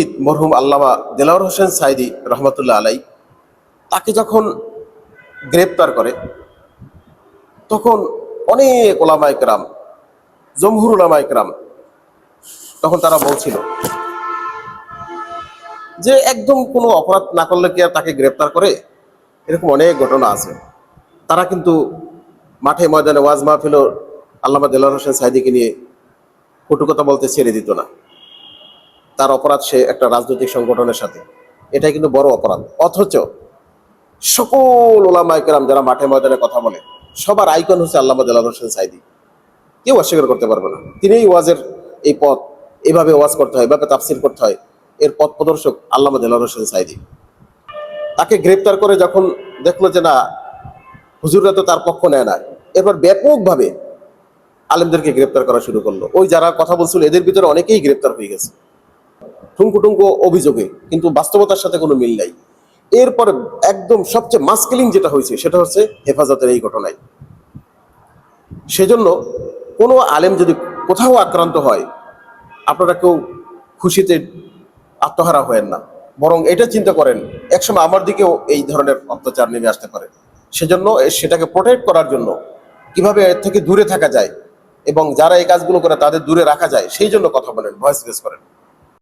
শহীদ মরহুম আল্লামা দেলাওয়ার হোসেন সাইদি রহমতুল্লাহ আলাই, তাকে যখন গ্রেপ্তার করে তখন অনেক ওলামায়ে কেরাম, জমহুর ওলামায়ে কেরাম, তখন তারা বলছিল যে একদম কোনো অপরাধ না করলে কি আর তাকে গ্রেপ্তার করে? এরকম অনেক ঘটনা আছে। তারা কিন্তু মাঠে ময়দানে ওয়াজ মাহফিল আল্লামা দেলাওয়ার হোসেন সাইদিকে নিয়ে কটু কথা বলতে ছেড়ে দিত না। তার অপরাধ সে একটা রাজনৈতিক সংগঠনের সাথে, এটাই কিন্তু বড় অপরাধ। অথচ সকল ওলামায়ে কেরাম যারা মাঠে ময়দানে কথা বলে, সবার আইকন হচ্ছে আল্লামা দেলাওয়ার হোসেন সাইদি। কেউ অস্বীকার করতে পারবে না তিনিই ওয়াজের এই পথ, এভাবে ওয়াজ করতে হয়, এভাবে তাফসির করতে হয়, এর পথ প্রদর্শক আল্লামা দেলাওয়ার হোসেন সাইদি। তাকে গ্রেপ্তার করে যখন দেখলো যে না, হুজুররা তো তার পক্ষ নেয় না, এরপর ব্যাপকভাবে আলেমদেরকে গ্রেপ্তার করা শুরু করলো। ওই যারা কথা বলছিল এদের ভিতরে অনেকেই গ্রেপ্তার হয়ে গেছে ঠুনকো ঠুনকো অভিযোগে, কিন্তু বাস্তবতার সাথে কোনো মিল নাই। এরপরে একদম সবচেয়ে মাস্কিলিং যেটা হয়েছে সেটা হচ্ছে হেফাজতের এই ঘটনায়। সেজন্য কোনো আলেম যদি কোথাও আক্রান্ত হয়, আপনারা কেউ খুশিতে আত্মহারা হয়েন না, বরং এটা চিন্তা করেন একসময় আমার দিকেও এই ধরনের অত্যাচার নেমে আসতে পারে। সেজন্য সেটাকে প্রোটেক্ট করার জন্য কিভাবে এর থেকে দূরে থাকা যায় এবং যারা এই কাজগুলো করে তাদের দূরে রাখা যায়, সেই জন্য কথা বলেন, ভয়েস রেজ করেন।